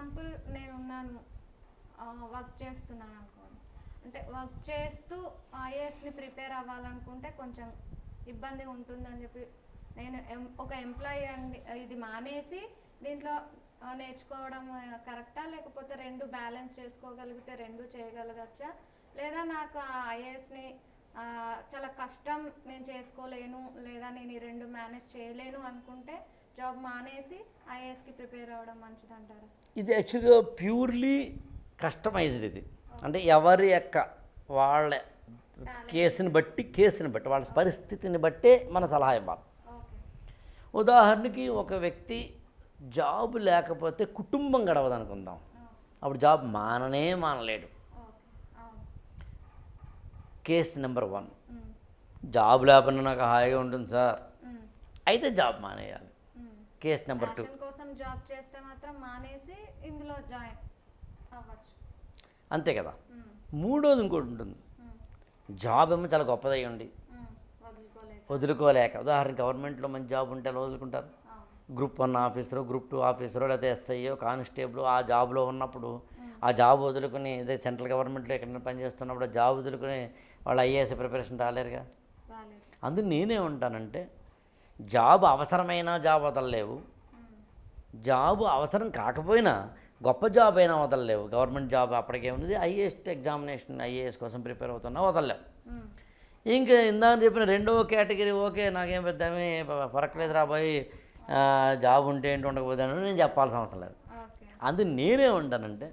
Example నేనున్నాను, work చేస్తున్నాను అనుకోండి. అంటే వర్క్ చేస్తూ ఐఏఎస్ని ప్రిపేర్ అవ్వాలనుకుంటే కొంచెం ఇబ్బంది ఉంటుందని చెప్పి నేను ఒక ఎంప్లాయీ అండి, ఇది మానేసి దీంట్లో నేర్చుకోవడం కరెక్టా, లేకపోతే రెండు బ్యాలెన్స్ చేసుకోగలిగితే రెండు చేయగలగచ్చా, లేదా నాకు ఆ ఐఏఎస్ని చాలా కష్టం నేను చేసుకోలేను, లేదా నేను ఈ రెండు మేనేజ్ చేయలేను అనుకుంటే జాబ్ మానేసి ఐఏఎస్కి ప్రిపేర్ అవ్వడం మంచిది అంటారా? ఇది యాక్చువల్గా ప్యూర్లీ కస్టమైజ్డ్. ఇది అంటే ఎవరి యొక్క వాళ్ళ కేసుని బట్టి వాళ్ళ పరిస్థితిని బట్టే మన సలహా ఇవ్వాలి. ఉదాహరణకి ఒక వ్యక్తి జాబ్ లేకపోతే కుటుంబం గడవదు అనుకుందాం, అప్పుడు జాబ్ మానలేడు. కేసు నెంబర్ 1, జాబ్ లేకపోయినా నాకు హాయిగా ఉంటుంది సార్, అయితే జాబ్ మానేయాలి. కేసు నెంబర్ 2, కోసం జాబ్ చేస్తే మాత్రం మానేసి ఇందులో జాయిన్ అవ్వచ్చు, అంతే కదా. మూడోది ఇంకోటి ఉంటుంది, జాబ్ ఏమో చాలా గొప్పదై ఉండి వదులుకోలేక. ఉదాహరణ గవర్నమెంట్లో మంచి జాబ్ ఉంటే అలా వదులుకుంటారు. గ్రూప్ 1 ఆఫీసరో, గ్రూప్ 2 ఆఫీసరో, లేకపోతే ఎస్ఐయో, కానిస్టేబుల్ ఆ జాబ్లో ఉన్నప్పుడు ఆ జాబ్ వదులుకుని అదే సెంట్రల్ గవర్నమెంట్లో ఎక్కడైనా పనిచేస్తున్నప్పుడు ఆ జాబ్ వదులుకుని వాళ్ళు ఐఏఎస్ ప్రిపరేషన్ రాలేరుగా. అందుకు నేనేమంటానంటే జాబ్ అవసరమైన జాబ్ వదలలేవు, జాబ్ అవసరం కాకపోయినా గొప్ప జాబ్ అయినా వదలలేవు. గవర్నమెంట్ జాబ్ అప్పటికేముంది, ఐఏఎస్ కోసం ప్రిపేర్ అవుతున్నా వదలలేవు. ఇంకా ఇందాక చెప్పిన రెండవ కేటగిరీ ఓకే నాకేం పెద్ద ఫరకలేదు రాబోయి, జాబ్ ఉంటే ఏంటి ఉండకపోతే అని నేను చెప్పాల్సిన అవసరం లేదు. అందుకు నేనేమంటానంటే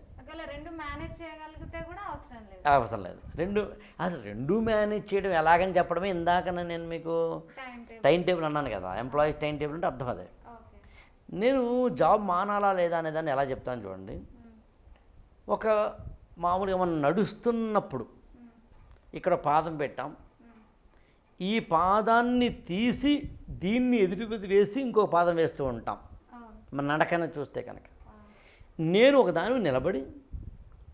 అవసరం లేదు. రెండు మేనేజ్ చేయడం ఎలాగని చెప్పడమే ఇందాక నేను మీకు టైం టేబుల్ అన్నాను కదా, ఎంప్లాయీస్ టైం టేబుల్ అంటే అర్థం అదే. నేను జాబ్ మానాలా లేదా అనే దాన్ని ఎలా చెప్తాను చూడండి. ఒక మామూలుగా మనం నడుస్తున్నప్పుడు ఇక్కడ పాదం పెట్టాం, ఈ పాదాన్ని తీసి దీన్ని ఎదుటి వేసి ఇంకో పాదం వేస్తూ ఉంటాం మన నడకన చూస్తే కనుక. నేను ఒక దాని నిలబడి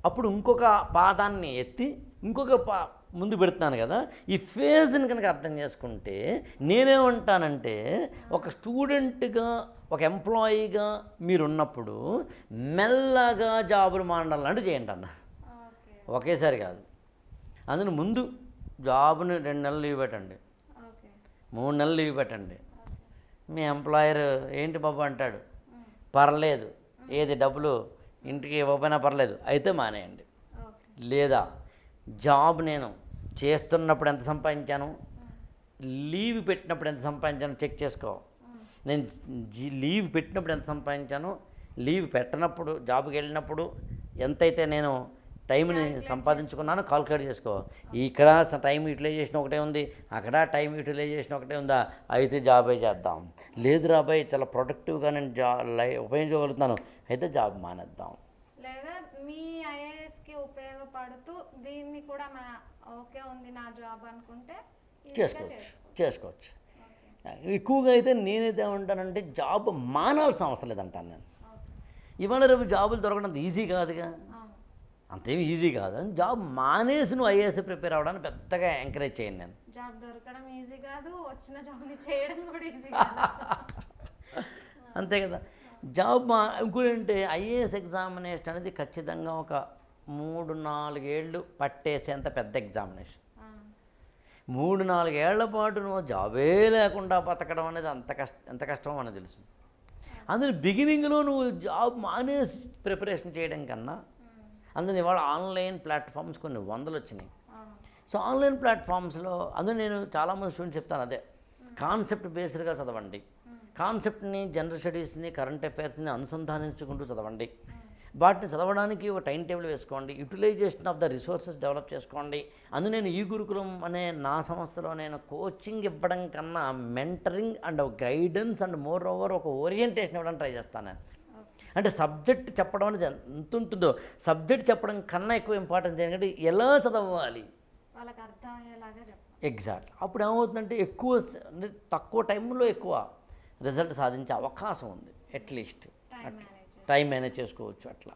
అప్పుడు ఇంకొక పాదాన్ని ఎత్తి ఇంకొక ముందు పెడుతున్నాను కదా. ఈ ఫేజ్ని కనుక అర్థం చేసుకుంటే నేనేమంటానంటే ఒక స్టూడెంట్గా ఒక ఎంప్లాయీగా మీరున్నప్పుడు మెల్లగా జాబులు మాండాలంటూ చేయండి అన్న, ఒకేసారి కాదు. అందులో ముందు జాబ్ని 2 నెలలు లీవ్ పెట్టండి, 3 నెలలు లీవ్ పెట్టండి. మీ ఎంప్లాయర్ ఏంటి బాబు అంటాడు, పర్లేదు ఏది డబ్బులు ఇంటికి ఇవ్వకపోయినా పర్లేదు అయితే మానేయండి. లేదా జాబ్ నేను చేస్తున్నప్పుడు ఎంత సంపాదించాను, లీవ్ పెట్టినప్పుడు ఎంత సంపాదించాను చెక్ చేసుకో. నేను లీవ్ పెట్టినప్పుడు ఎంత సంపాదించాను, లీవ్ పెట్టినప్పుడు జాబ్కి వెళ్ళినప్పుడు ఎంతైతే నేను టైంని సంపాదించుకున్నాను కాల్కులేట్ చేసుకో. ఇక్కడ టైం యూటిలైజేషన్ ఒకటే ఉంది, అక్కడ టైం యూటిలైజేషన్ ఒకటే ఉందా, అయితే జాబే చేద్దాం. లేదు రాబాయ్ చాలా ప్రొడక్టివ్గా నేను ఉపయోగించగలుగుతున్నాను, అయితే జాబ్ మానేద్దాం. లేదా మీ ఐఏఎస్కి ఉపయోగపడుతూ దీన్ని కూడా ఓకే ఉంది నా జాబ్ అనుకుంటే చేసుకోవచ్చు. ఎక్కువగా అయితే నేనైతే ఏమంటానంటే జాబ్ మానాల్సిన అవసరం లేదంటాను నేను. ఇవాళ రేపు జాబులు దొరకడం ఈజీ కాదుగా, అంతేమి ఈజీ కాదు. జాబ్ మానేసి నువ్వు ఐఏఎస్ ప్రిపేర్ అవ్వడానికి పెద్దగా ఎంకరేజ్ చేయను నేను. జాబ్ దొరకడం ఈజీ కాదు, వచ్చిన జాబ్ని చేయడం కూడా ఈజీ కాదు. అంతే కదా. జాబ్ ఇంకోటంటే ఐఏఎస్ ఎగ్జామినేషన్ అనేది ఖచ్చితంగా ఒక 3-4 ఏళ్ళు పట్టేసేంత పెద్ద ఎగ్జామినేషన్. 3-4 ఏళ్ల పాటు నువ్వు జాబే లేకుండా బతకడం అనేది ఎంత కష్టమో అని తెలుసు. అందులో బిగినింగ్లో నువ్వు జాబ్ మానేసి ప్రిపరేషన్ చేయడం కన్నా అందులో ఇవాళ ఆన్లైన్ ప్లాట్ఫామ్స్ కొన్ని 100 వచ్చినాయి. సో ఆన్లైన్ ప్లాట్ఫామ్స్లో అందులో నేను చాలామంది స్టూడెంట్స్ చెప్తాను అదే, కాన్సెప్ట్ బేస్డ్గా చదవండి, కాన్సెప్ట్ని జనరల్ స్టడీస్ని కరెంట్ అఫైర్స్ని అనుసంధానించుకుంటూ చదవండి. వాటిని చదవడానికి ఒక టైం టేబుల్ వేసుకోండి, utilisation of the resources develop చేసుకోండి. అందులో నేను ఈ గురుకులం అనే నా సంస్థలో నేను కోచింగ్ ఇవ్వడం కన్నా mentoring and guidance and more over ఒక ఓరియంటేషన్ ఇవ్వడానికి ట్రై చేస్తాను. అంటే సబ్జెక్ట్ చెప్పడం అనేది ఎంత ఉంటుందో సబ్జెక్ట్ చెప్పడం కన్నా ఎక్కువ ఇంపార్టెన్స్ ఏంటంటే ఎలా చదవాలి వాళ్ళకి అర్థమయ్యేలాగా చెప్పాలి. ఎగ్జాక్ట్. అప్పుడు ఏమవుతుందంటే తక్కువ టైంలో ఎక్కువ రిజల్ట్ సాధించే అవకాశం ఉంది. అట్లీస్ట్ టైం మేనేజ్ చేసుకోవచ్చు అట్లా.